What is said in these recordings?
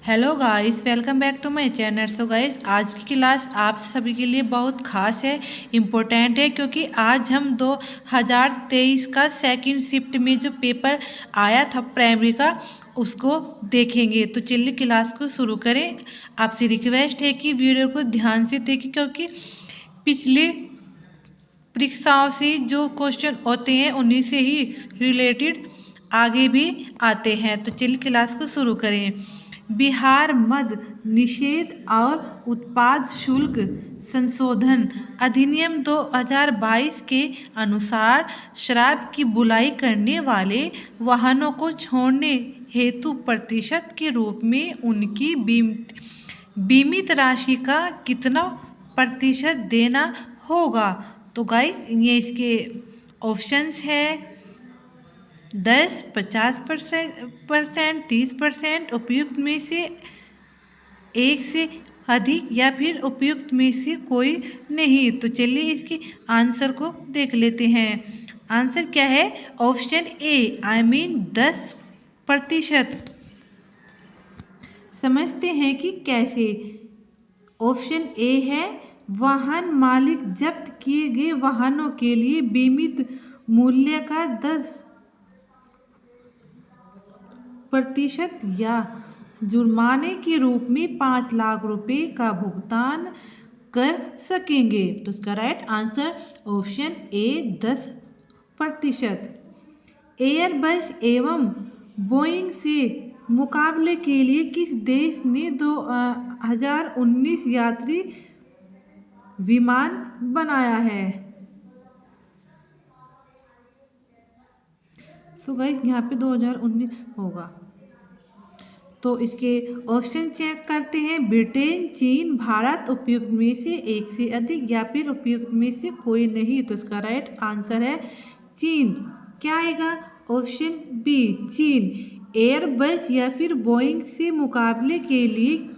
Hello guys, welcome back to my channel. So guys, आज की class आप सभी के लिए बहुत खास है, इम्पोर्टेंट है, क्योंकि आज हम 2023 का सेकंड शिफ्ट में जो पेपर आया था प्राइमरी का उसको देखेंगे। तो चलिए क्लास को शुरू करें। आपसे रिक्वेस्ट है कि वीडियो को ध्यान से देखें, क्योंकि पिछले परीक्षाओं से जो क्वेश्चन होते हैं उन्हीं से ही रिलेटेड आगे भी आते हैं। तो चलिए क्लास को शुरू करें। बिहार मद्य निषेध और उत्पाद शुल्क संशोधन अधिनियम 2022 के अनुसार शराब की बुलाई करने वाले वाहनों को छोड़ने हेतु प्रतिशत के रूप में उनकी बीमित राशि का कितना प्रतिशत देना होगा। तो गाइस, ये इसके ऑप्शंस है 10, 50%, 30%, उपयुक्त में से एक से अधिक, या फिर उपयुक्त में से कोई नहीं। तो चलिए इसके आंसर को देख लेते हैं। आंसर क्या है? Option A, 10%। समझते हैं कि कैसे। ऑप्शन ए है, वाहन मालिक जब्त किए गए वाहनों के लिए बीमित मूल्य का 10% या जुर्माने के रूप में 5 लाख रुपए का भुगतान कर सकेंगे। तो इसका राइट आंसर ऑप्शन ए, 10%। एयरबस एवं बोइंग से मुकाबले के लिए किस देश ने 2019 यात्री विमान बनाया है? सो गाइस, यहाँ पे 2019 होगा। तो इसके ऑप्शन चेक करते हैं। ब्रिटेन, चीन, भारत, उपयुक्त में से एक से अधिक, या फिर उपयुक्त में से कोई नहीं। तो इसका राइट आंसर है चीन। क्या आएगा? ऑप्शन बी, चीन। एयरबस या फिर बोइंग से मुकाबले के लिए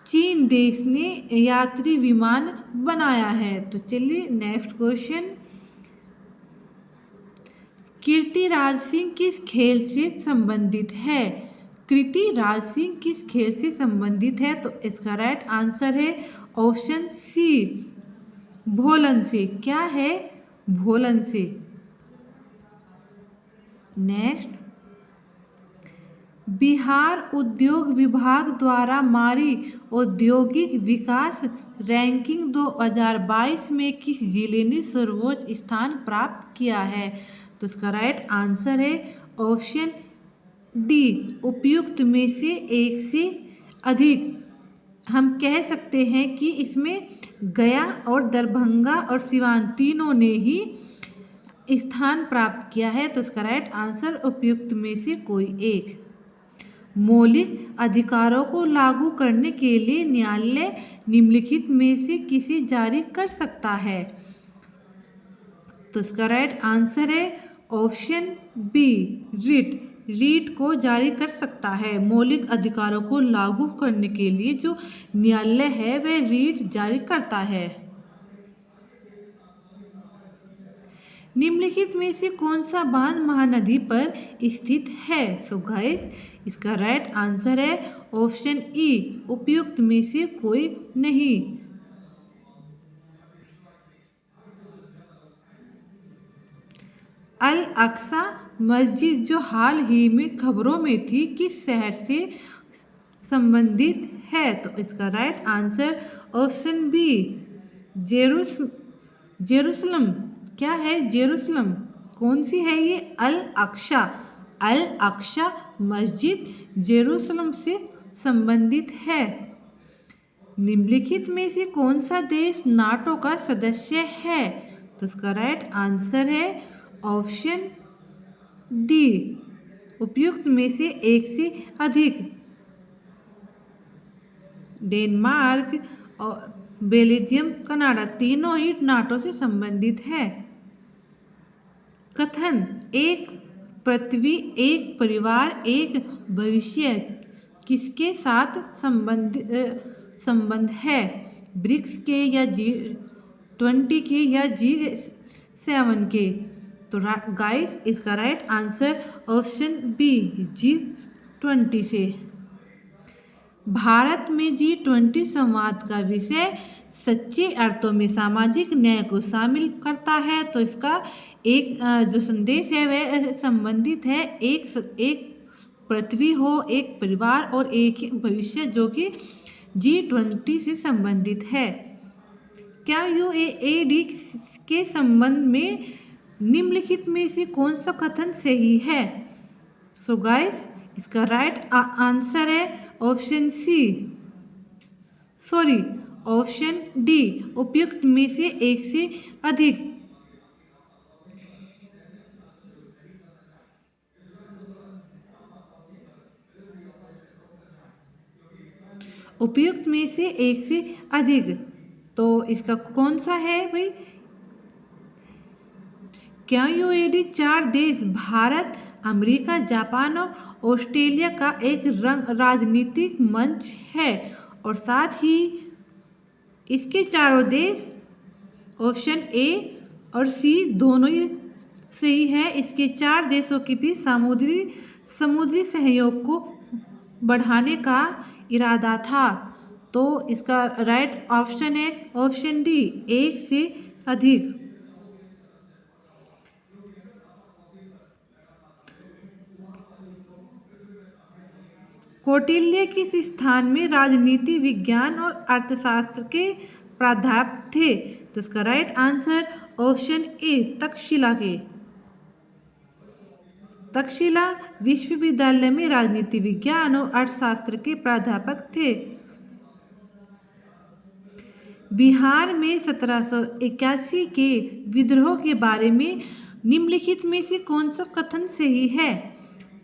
चीन देश ने यात्री विमान बनाया है। तो चलिए नेक्स्ट क्वेश्चन। कीर्तिराज सिंह किस खेल से संबंधित है? कीर्तिराज सिंह किस खेल से संबंधित है? तो इसका राइट आंसर है ऑप्शन सी, भोलन से। क्या है? भोलन से। नेक्स्ट, बिहार उद्योग विभाग द्वारा मारी औद्योगिक विकास रैंकिंग 2022 में किस जिले ने सर्वोच्च स्थान प्राप्त किया है? तो इसका राइट आंसर है ऑप्शन डी, उपयुक्त में से एक से अधिक। हम कह सकते हैं कि इसमें गया और दरभंगा और सिवान तीनों ने ही स्थान प्राप्त किया है। तो इसका राइट आंसर उपयुक्त में से कोई एक। मौलिक अधिकारों को लागू करने के लिए न्यायालय निम्नलिखित में से किसे जारी कर सकता है? तो इसका राइट आंसर है ऑप्शन बी, रिट। रीट को जारी कर सकता है। मौलिक अधिकारों को लागू करने के लिए जो न्यायालय है वह रीट जारी करता है। निम्नलिखित में से कौन सा बांध महानदी पर स्थित है? सो गाइस, इसका राइट आंसर है ऑप्शन ई, उपयुक्त में से कोई नहीं। अल अक्सा मस्जिद जो हाल ही में खबरों में थी, किस शहर से संबंधित है? तो इसका right answer option B, Jerusalem. क्या है? जेरूसलम। कौन सी है ये? अल अक्सा। अल अक्सा मस्जिद जेरूसलम से संबंधित है। निम्नलिखित में से कौन सा देश नाटो का सदस्य है? तो इसका राइट आंसर है ऑप्शन डी, उपयुक्त में से एक से अधिक। डेनमार्क और बेल्जियम, कनाडा तीनों ही नाटो से संबंधित है। कथन एक पृथ्वी, एक परिवार, एक भविष्य किसके साथ संबंध है? ब्रिक्स के, या G20 के, या G7 के? तो गाइस, इसका right answer option B, G20 से। भारत में G20 संवाद का विषय सच्चे अर्थों में सामाजिक न्याय को शामिल करता है। तो इसका एक जो संदेश है वह संबंधित है एक पृथ्वी हो, एक परिवार और एक ही भविष्य, जो कि G20 से संबंधित है। क्या UAD के संबंध में निम्नलिखित में से कौन सा कथन सही है? सो गाइस, इसका राइट आंसर है ऑप्शन डी, उपयुक्त में से एक से अधिक। उपयुक्त में से एक से अधिक, तो इसका कौन सा है भाई? क्या UAD 4 देश भारत, अमेरिका, जापान और ऑस्ट्रेलिया का एक राजनीतिक मंच है, और साथ ही इसके चारों देश ऑप्शन ए और सी दोनों ही सही है। इसके 4 देशों के बीच समुद्री सहयोग को बढ़ाने का इरादा था। तो इसका राइट ऑप्शन है ऑप्शन डी, एक से अधिक। कौटिल्य किस स्थान में राजनीति विज्ञान और अर्थशास्त्र के प्राध्यापक थे? तो इसका राइट आंसर ऑप्शन ए, तक्षशिला विश्वविद्यालय में राजनीति विज्ञान और अर्थशास्त्र के प्राध्यापक थे। बिहार में 1781 के विद्रोह के बारे में निम्नलिखित में से कौन सा कथन सही है?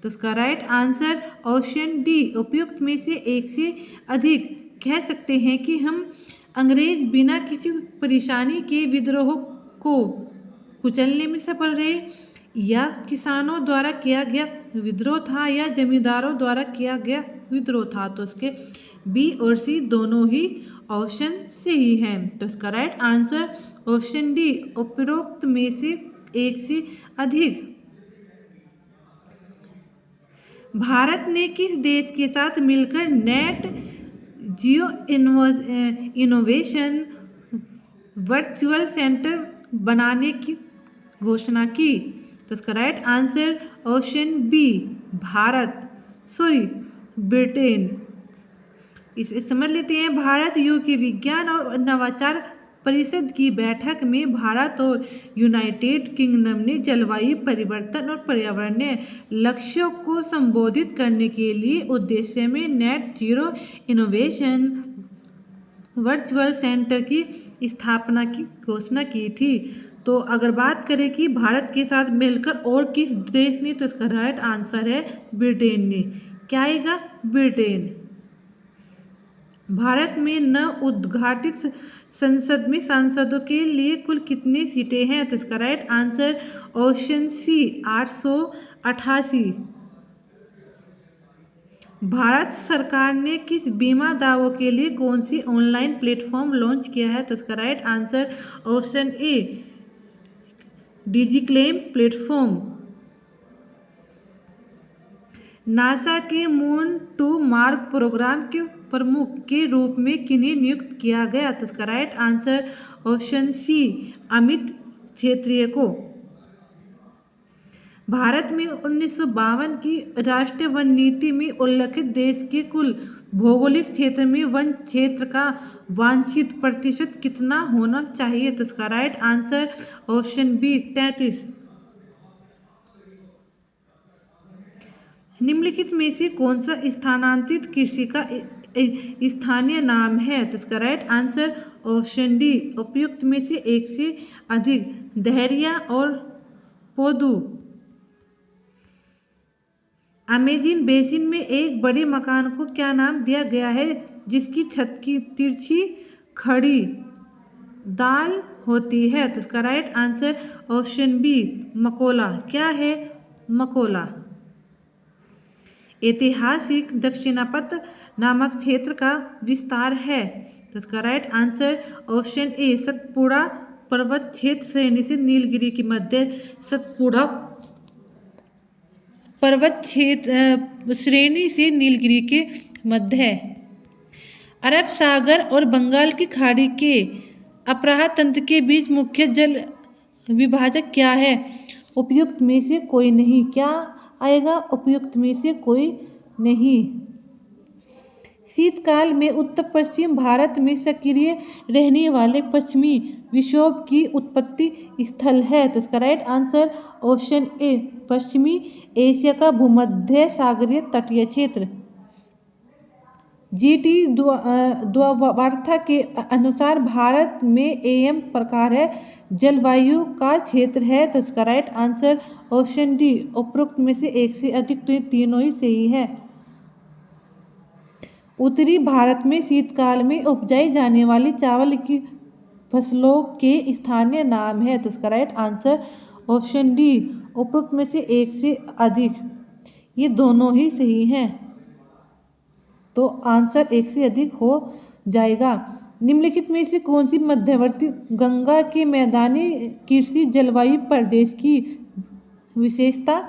तो इसका राइट आंसर ऑप्शन डी, उपयुक्त में से एक से अधिक। कह सकते हैं कि हम अंग्रेज बिना किसी परेशानी के विद्रोह को कुचलने में सफल रहे, या किसानों द्वारा किया गया विद्रोह था, या जमींदारों द्वारा किया गया विद्रोह था। तो इसके बी और सी दोनों ही ऑप्शन सही हैं। तो इसका राइट आंसर ऑप्शन डी, उपरोक्त में से एक से अधिक। भारत ने किस देश के साथ मिलकर net zero innovation virtual centre बनाने की घोषणा की? तो इसका right answer option B, Britain. इसे समझ लेते हैं। भारत यूके विज्ञान और नवाचार परिषद की बैठक में भारत और यूनाइटेड किंगडम ने जलवायु परिवर्तन और पर्यावरणीय लक्ष्यों को संबोधित करने के लिए उद्देश्य में net zero innovation virtual centre की स्थापना की घोषणा की थी। तो अगर बात करें कि भारत के साथ मिलकर और किस देश ने, तो इसका राइट आंसर है ब्रिटेन ने। क्या आएगा? ब्रिटेन। भारत में नव उद्घाटित संसद में सांसदों के लिए कुल कितनी सीटें हैं? तो इसका right answer option C, 888। Bharat सरकार ने किस बीमा दावों के लिए कौन सी ऑनलाइन प्लेटफॉर्म लॉन्च किया है? तो इसका right answer option A, DigiClaim platform. NASA के मून टू मार्स प्रोग्राम के प्रमुख के रूप में किन्हें नियुक्त किया गया? तो इसका right answer option C, Amit क्षेत्रीय को। भारत में 1952 की राष्ट्रीय वन नीति में उल्लिखित देश के कुल भौगोलिक क्षेत्र में वन क्षेत्र का वांछित प्रतिशत कितना होना चाहिए? तो इसका राइट आंसर ऑप्शन बी, 33। निम्नलिखित में से कौन सा स्थानांतरित कृषि का स्थानीय नाम है? तो इसका राइट आंसर ऑप्शन डी, उपयुक्त में से एक से अधिक। दहरिया और पोदू। अमेजिन बेसिन में एक बड़े मकान को क्या नाम दिया गया है जिसकी छत की तिरछी खड़ी दाल होती है? तो इसका राइट आंसर ऑप्शन बी, मकोला। क्या है? मकोला। ऐतिहासिक दक्षिणापथ नामक क्षेत्र का विस्तार है? तो इसका राइट आंसर ऑप्शन ए, सतपुड़ा पर्वत क्षेत्र श्रेणी से नीलगिरी के मध्य। सतपुड़ा पर्वत क्षेत्र श्रेणी से नीलगिरी के मध्य है। अरब सागर और बंगाल की खाड़ी के अपराह तंत्र के बीच मुख्य जल विभाजक क्या है? उपयुक्त में से कोई नहीं। क्या आएगा? उपयुक्त में से कोई नहीं। शीतकाल में उत्तर पश्चिम भारत में सक्रिय रहने वाले पश्चिमी विक्षोभ की उत्पत्ति स्थल है। तो इसका राइट आंसर ऑप्शन ए, पश्चिमी एशिया का भूमध्य सागरीय तटीय क्षेत्र। जीटी द्वावार्था के अनुसार भारत में एम प्रकार है जलवायु का क्षेत्र है। तो इसका राइट आंसर ऑप्शन डी, उपरोक्त में से एक से अधिक, तो ये तीनों ही सही है। उत्तरी भारत में शीतकाल में उपजाई जाने वाली चावल की फसलों के स्थानीय नाम है। तो इसका राइट आंसर ऑप्शन डी, उपरोक्त में से एक से अधिक, ये दोनों ही सही हैं। तो आंसर एक से अधिक हो जाएगा। निम्नलिखित में से कौन सी मध्यवर्ती गंगा के मैदानी कृषि जलवायु प्रदेश की विशेषता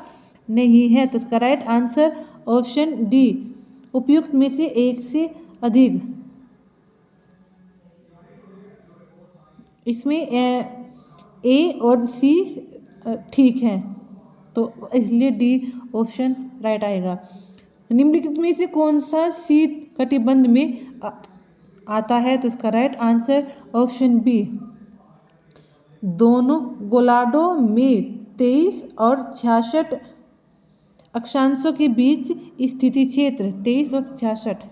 नहीं है? तो इसका राइट आंसर ऑप्शन डी, उपयुक्त में से एक से अधिक। इसमें ए और सी ठीक है, तो इसलिए डी ऑप्शन राइट आएगा। निम्नलिखित में से कौन सा शीत कटिबंध में आता है? तो इसका राइट आंसर ऑप्शन बी, दोनों गोलार्धों में 23 और 66 अक्षांशों के बीच स्थिति क्षेत्र 23 और 66।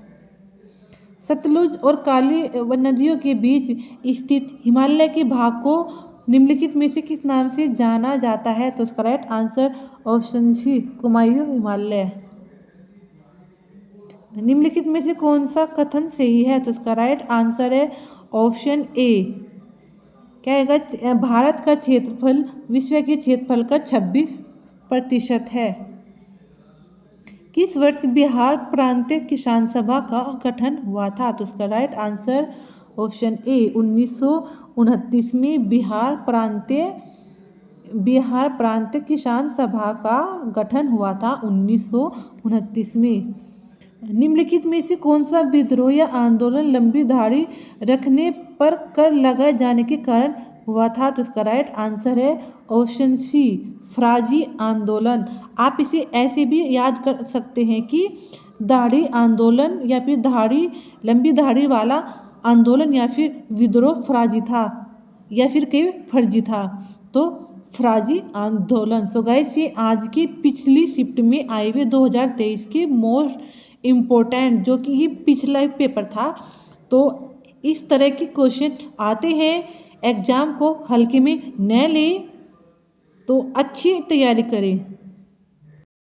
सतलुज और काली नदियों के बीच स्थित हिमालय के भाग को निम्नलिखित में से किस नाम से जाना जाता है? तो इसका right answer option C, Kumaon Himalaya. निम्नलिखित में से कौन सा कथन सही है? तो इसका राइट आंसर है ऑप्शन ए। क्या आएगा? भारत का क्षेत्रफल विश्व के क्षेत्रफल का 26% है। किस वर्ष बिहार प्रांतीय किसान सभा का गठन हुआ था? तो इसका राइट आंसर ऑप्शन ए, 1929 में बिहार प्रांतीय किसान सभा का गठन हुआ था 1929 में। निम्नलिखित में से कौन सा विद्रोह या आंदोलन लंबी दाढ़ी रखने पर कर लगाए जाने के कारण हुआ था? तो इसका राइट आंसर है ऑप्शन सी, फराजी आंदोलन। आप इसे ऐसे भी याद कर सकते हैं कि दाढ़ी आंदोलन या फिर लंबी दाढ़ी वाला आंदोलन या फिर विद्रोह फराजी था या फिर कई फर्जी था, तो फराजी आंदोलन। सो गाइस, ये आज की पिछली शिफ्ट में आए हुए 2023 के मोस्ट इम्पोर्टेंट, जो कि ये पिछला पेपर था, तो इस तरह के क्वेश्चन आते हैं। एग्ज़ाम को हल्के में न लें, तो अच्छी तैयारी करें।